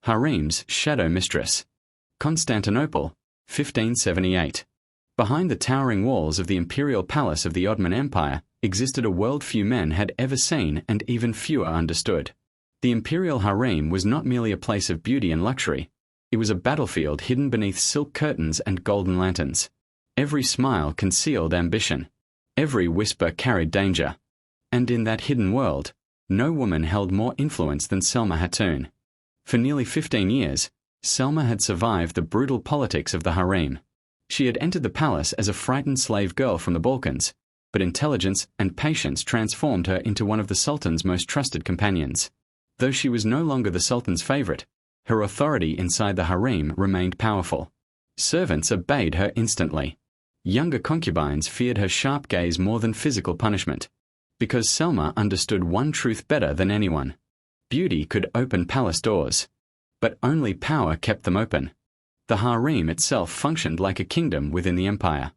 Harem's Shadow Mistress. Constantinople, 1578. Behind the towering walls of the Imperial Palace of the Ottoman Empire existed a world few men had ever seen and even fewer understood. The Imperial Harem was not merely a place of beauty and luxury. It was a battlefield hidden beneath silk curtains and golden lanterns. Every smile concealed ambition. Every whisper carried danger. And in that hidden world, no woman held more influence than Selma Hatun. For nearly 15 years, Selma had survived the brutal politics of the harem. She had entered the palace as a frightened slave girl from the Balkans, but intelligence and patience transformed her into one of the Sultan's most trusted companions. Though she was no longer the Sultan's favorite, her authority inside the harem remained powerful. Servants obeyed her instantly. Younger concubines feared her sharp gaze more than physical punishment, because Selma understood one truth better than anyone. Beauty could open palace doors, but only power kept them open. The harem itself functioned like a kingdom within the empire.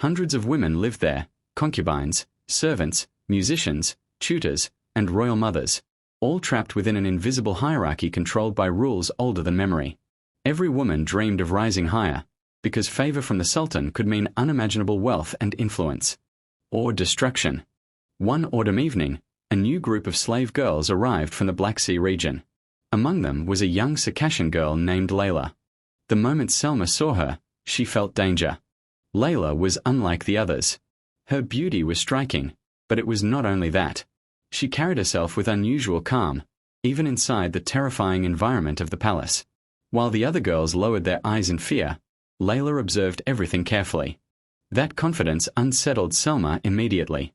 Hundreds of women lived there, concubines, servants, musicians, tutors, and royal mothers, all trapped within an invisible hierarchy controlled by rules older than memory. Every woman dreamed of rising higher, because favor from the Sultan could mean unimaginable wealth and influence. Or destruction. One autumn evening, a new group of slave girls arrived from the Black Sea region. Among them was a young Circassian girl named Leyla. The moment Selma saw her, she felt danger. Leyla was unlike the others. Her beauty was striking, but it was not only that. She carried herself with unusual calm, even inside the terrifying environment of the palace. While the other girls lowered their eyes in fear, Leyla observed everything carefully. That confidence unsettled Selma immediately.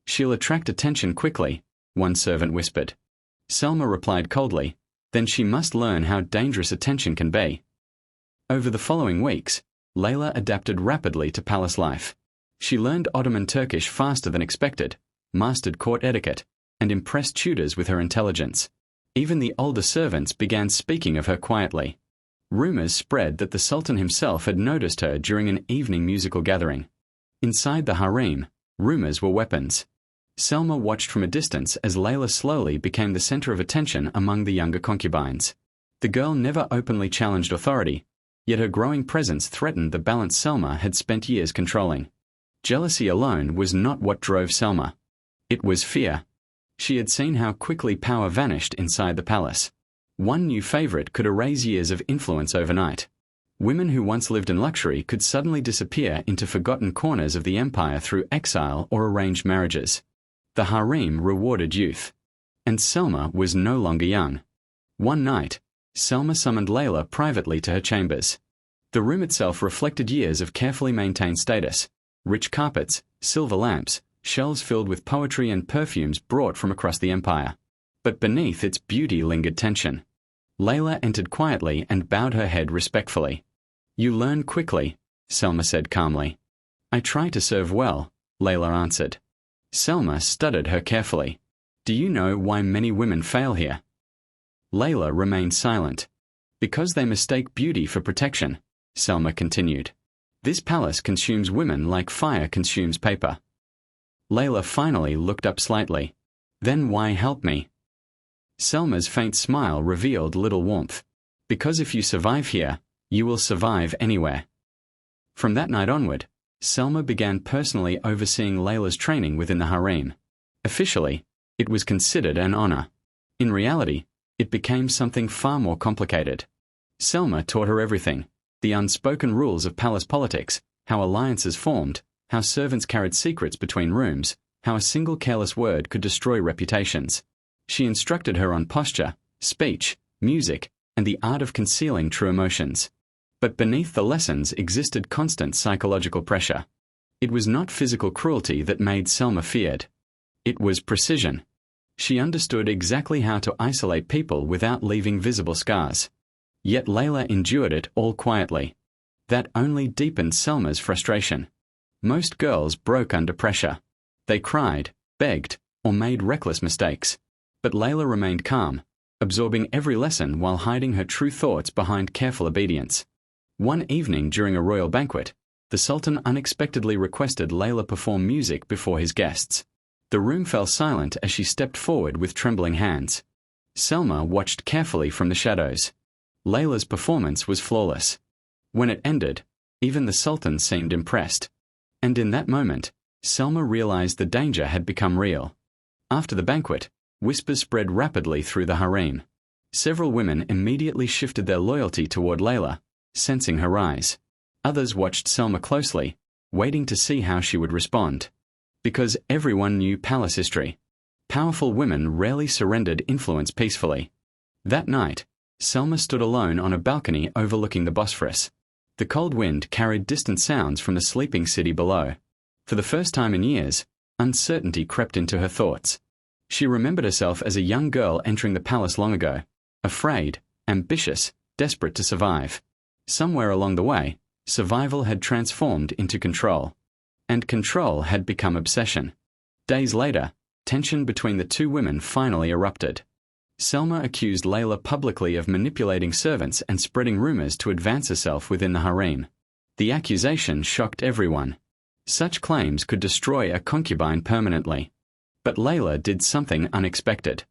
"She'll attract attention quickly," one servant whispered. Selma replied coldly, "Then she must learn how dangerous attention can be." Over the following weeks, Leyla adapted rapidly to palace life. She learned Ottoman Turkish faster than expected, mastered court etiquette, and impressed tutors with her intelligence. Even the older servants began speaking of her quietly. Rumors spread that the Sultan himself had noticed her during an evening musical gathering. Inside the harem, rumors were weapons. Selma watched from a distance as Leyla slowly became the center of attention among the younger concubines. The girl never openly challenged authority, yet her growing presence threatened the balance Selma had spent years controlling. Jealousy alone was not what drove Selma. It was fear. She had seen how quickly power vanished inside the palace. One new favorite could erase years of influence overnight. Women who once lived in luxury could suddenly disappear into forgotten corners of the empire through exile or arranged marriages. The harem rewarded youth. And Selma was no longer young. One night, Selma summoned Leyla privately to her chambers. The room itself reflected years of carefully maintained status: rich carpets, silver lamps, shelves filled with poetry and perfumes brought from across the empire. But beneath its beauty lingered tension. Leyla entered quietly and bowed her head respectfully. "You learn quickly," Selma said calmly. "I try to serve well," Leyla answered. Selma studied her carefully. "Do you know why many women fail here?" Leyla remained silent. "Because they mistake beauty for protection," Selma continued. "This palace consumes women like fire consumes paper." Leyla finally looked up slightly. "Then why help me?" Selma's faint smile revealed little warmth. "Because if you survive here, you will survive anywhere." From that night onward, Selma began personally overseeing Leyla's training within the harem. Officially, it was considered an honor. In reality, it became something far more complicated. Selma taught her everything: the unspoken rules of palace politics, how alliances formed, how servants carried secrets between rooms, how a single careless word could destroy reputations. She instructed her on posture, speech, music, and the art of concealing true emotions. But beneath the lessons existed constant psychological pressure. It was not physical cruelty that made Selma feared. It was precision. She understood exactly how to isolate people without leaving visible scars. Yet Leyla endured it all quietly. That only deepened Selma's frustration. Most girls broke under pressure. They cried, begged, or made reckless mistakes. But Leyla remained calm, absorbing every lesson while hiding her true thoughts behind careful obedience. One evening during a royal banquet, the Sultan unexpectedly requested Leyla perform music before his guests. The room fell silent as she stepped forward with trembling hands. Selma watched carefully from the shadows. Leyla's performance was flawless. When it ended, even the Sultan seemed impressed. And in that moment, Selma realized the danger had become real. After the banquet, whispers spread rapidly through the harem. Several women immediately shifted their loyalty toward Leyla, sensing her rise. Others watched Selma closely, waiting to see how she would respond. Because everyone knew palace history. Powerful women rarely surrendered influence peacefully. That night, Selma stood alone on a balcony overlooking the Bosphorus. The cold wind carried distant sounds from the sleeping city below. For the first time in years, uncertainty crept into her thoughts. She remembered herself as a young girl entering the palace long ago, afraid, ambitious, desperate to survive. Somewhere along the way, survival had transformed into control. And control had become obsession. Days later, tension between the two women finally erupted. Selma accused Leyla publicly of manipulating servants and spreading rumors to advance herself within the harem. The accusation shocked everyone. Such claims could destroy a concubine permanently. But Leyla did something unexpected.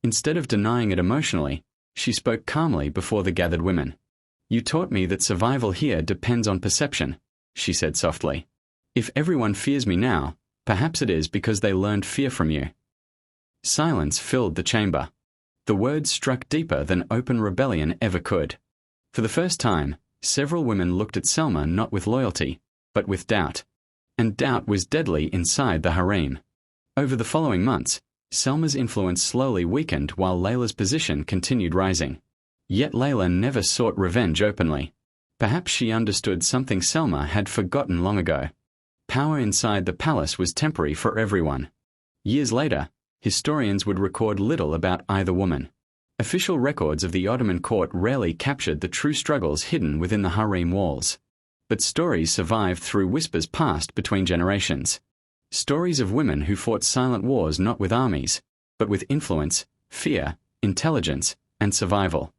Instead of denying it emotionally, she spoke calmly before the gathered women. "You taught me that survival here depends on perception," she said softly. "If everyone fears me now, perhaps it is because they learned fear from you." Silence filled the chamber. The words struck deeper than open rebellion ever could. For the first time, several women looked at Selma not with loyalty, but with doubt. And doubt was deadly inside the harem. Over the following months, Selma's influence slowly weakened while Leyla's position continued rising. Yet Leyla never sought revenge openly. Perhaps she understood something Selma had forgotten long ago. Power inside the palace was temporary for everyone. Years later, historians would record little about either woman. Official records of the Ottoman court rarely captured the true struggles hidden within the harem walls. But stories survived through whispers passed between generations. Stories of women who fought silent wars not with armies, but with influence, fear, intelligence, and survival.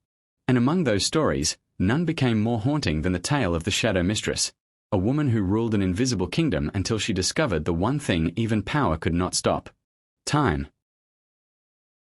And among those stories, none became more haunting than the tale of the Shadow Mistress, a woman who ruled an invisible kingdom until she discovered the one thing even power could not stop: time.